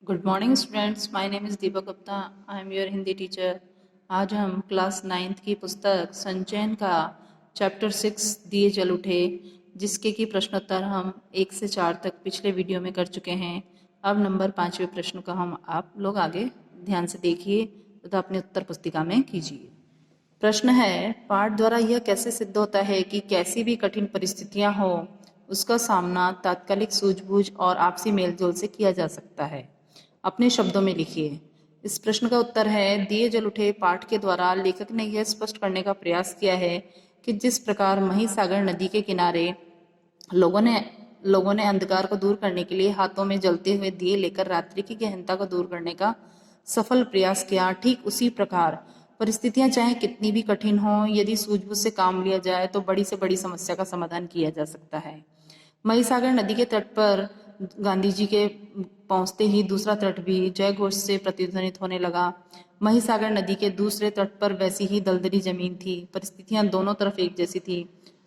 Good morning students, my name is Deepak Gupta. I am your Hindi teacher. आज हम class 9th की पुस्तक संचयन का चैप्टर 6 दिए जल उठे, जिसके की प्रश्नोत्तर हम 1 से 4 तक पिछले वीडियो में कर चुके हैं। अब नंबर 5वें प्रश्न का हम आप लोग आगे ध्यान से देखिए तथा अपनी उत्तर पुस्तिका में कीजिए। प्रश्न है, पाठ द्वारा यह कैसे सिद्ध होता है कि कैसी भी कठिन परिस्थितियां हो उसका सामना तात्कालिक सूझबूझ और आपसी मेलजोल से किया जा सकता है। अपने शब्दों में लिखिए। इस प्रश्न का उत्तर है, दिए जल उठे पाठ के द्वारा लेखक ने यह स्पष्ट करने का प्रयास किया है कि जिस प्रकार महिसागर नदी के किनारे लोगों ने अंधकार को दूर करने के लिए हाथों में जलते हुए दिए लेकर रात्रि की गहनता को दूर करने का सफल प्रयास किया, ठीक उसी प्रकार परिस्थितियां चाहे कितनी भी कठिन हो, यदि सूझबूझ से काम लिया जाए तो बड़ी से बड़ी समस्या का समाधान किया जा सकता है। महिसागर नदी के तट पर गांधी जी के पहुंचते ही दूसरा तट भी जय घोष से प्रतिध्वनित होने लगा। महिसागर नदी के दूसरे तट पर वैसी ही दलदली जमीन थी। परिस्थितियां दोनों तरफ एक जैसी थी,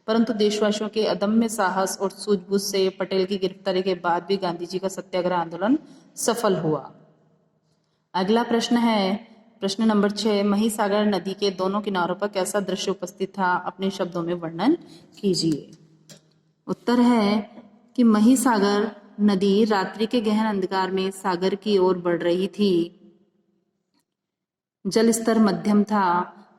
परंतु देशवासियों के अदम्य साहस और सूझबूझ से पटेल की गिरफ्तारी के बाद भी गांधी जी का सत्याग्रह आंदोलन सफल हुआ। अगला प्रश्न है प्रश्न नंबर 6, महिसागर नदी के दोनों किनारों पर कैसा दृश्य उपस्थित था? अपने शब्दों में वर्णन कीजिए। उत्तर है कि महिसागर नदी रात्रि के गहन अंधकार में सागर की ओर बढ़ रही थी। जल स्तर मध्यम था।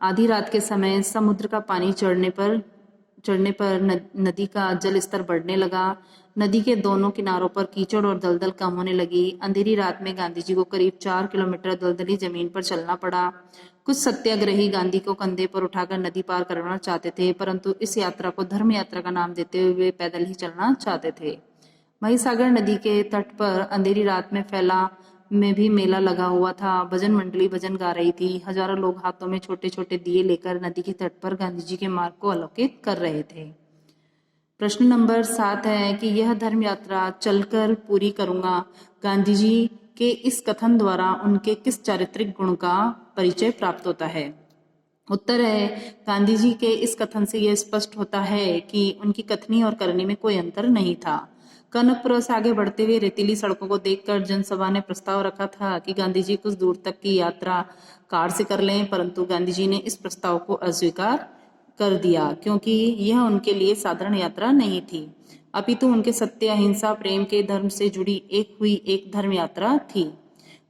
आधी रात के समय समुद्र का पानी चढ़ने पर नदी का जल स्तर बढ़ने लगा। नदी के दोनों किनारों पर कीचड़ और दलदल कम होने लगी। अंधेरी रात में गांधी जी को करीब 4 किलोमीटर दलदली जमीन पर चलना पड़ा। कुछ सत्याग्रही गांधी को कंधे पर उठाकर नदी पार करना चाहते थे, परंतु इस यात्रा को धर्म यात्रा का नाम देते हुए वे पैदल ही चलना चाहते थे। महिसागर नदी के तट पर अंधेरी रात में भी मेला लगा हुआ था। भजन मंडली भजन गा रही थी। हजारों लोग हाथों में छोटे छोटे दिए लेकर नदी के तट पर गांधी जी के मार्ग को आलोकित कर रहे थे। प्रश्न नंबर 7 है कि यह धर्म यात्रा चलकर पूरी करूंगा, गांधी जी के इस कथन द्वारा उनके किस चारित्रिक गुण का परिचय प्राप्त होता है? उत्तर है, गांधी जी के इस कथन से यह स्पष्ट होता है कि उनकी कथनी और करनी में कोई अंतर नहीं था। कनकपुर से आगे बढ़ते हुए रेतीली सड़कों को देखकर जनसभा ने प्रस्ताव रखा था कि गांधी जी कुछ दूर तक की यात्रा कार से कर लें, परंतु गांधी जी ने इस प्रस्ताव को अस्वीकार कर दिया, क्योंकि यह उनके लिए साधारण यात्रा नहीं थी, अपितु उनके सत्य, अहिंसा, प्रेम के धर्म से जुड़ी एक धर्म यात्रा थी।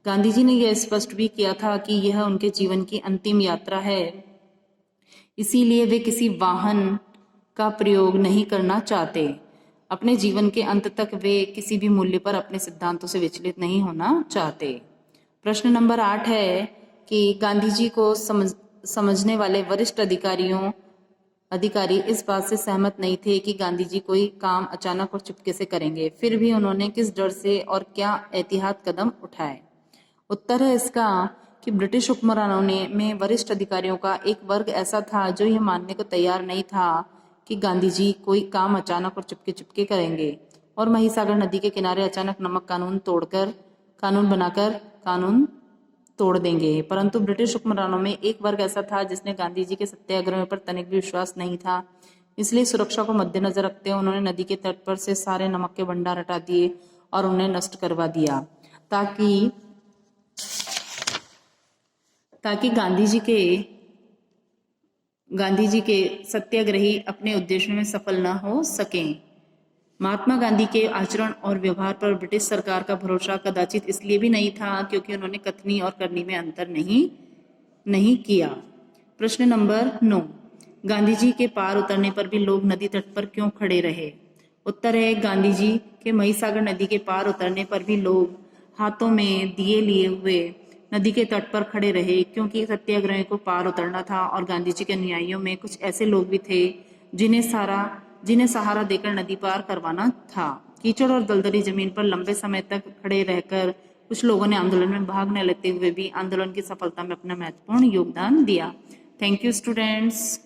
गांधी जी ने यह स्पष्ट भी किया था कि यह उनके जीवन की अंतिम यात्रा है, इसीलिए वे किसी वाहन का प्रयोग नहीं करना चाहते। अपने जीवन के अंत तक वे किसी भी मूल्य पर अपने सिद्धांतों से विचलित नहीं होना चाहते। प्रश्न नंबर 8 है कि गांधी जी को समझने वाले वरिष्ठ अधिकारी इस बात से सहमत नहीं थे कि गांधी जी कोई काम अचानक और चुपके से करेंगे। फिर भी उन्होंने किस डर से और क्या एहतियात कदम उठाए? उत्तर है इसका कि ब्रिटिश हुक्मरानों में वरिष्ठ अधिकारियों का एक वर्ग ऐसा था जो यह मानने को तैयार नहीं था कि गांधी जी कोई काम अचानक और चुपके चुपके करेंगे और महिसागर नदी के किनारे अचानक नमक कानून बनाकर कानून तोड़ देंगे। परंतु ब्रिटिश हुक्मरानों में एक वर्ग ऐसा था जिसने गांधी जी के सत्याग्रह पर तनिक भी विश्वास नहीं था। इसलिए सुरक्षा को मद्देनजर रखते हुए उन्होंने नदी के तट पर से सारे नमक के भंडार हटा दिए और उन्हें नष्ट करवा दिया, ताकि गांधी जी के सत्याग्रही अपने उद्देश्यों में सफल न हो सकें। महात्मा गांधी के आचरण और व्यवहार पर ब्रिटिश सरकार का भरोसा कदाचित इसलिए भी नहीं था क्योंकि उन्होंने कथनी और करनी में अंतर नहीं किया। प्रश्न नंबर 9, गांधी जी के पार उतरने पर भी लोग नदी तट पर क्यों खड़े रहे? उत्तर है, गांधी जी के महिसागर नदी के पार उतरने पर भी लोग हाथों में दिए लिए हुए नदी के तट पर खड़े रहे, क्योंकि सत्याग्रह को पार उतरना था और गांधी जी के अनुयायियों में कुछ ऐसे लोग भी थे जिन्हें सहारा देकर नदी पार करवाना था। कीचड़ और दलदली जमीन पर लंबे समय तक खड़े रहकर कुछ लोगों ने आंदोलन में भाग न लेते हुए भी आंदोलन की सफलता में अपना महत्वपूर्ण योगदान दिया। Thank you students.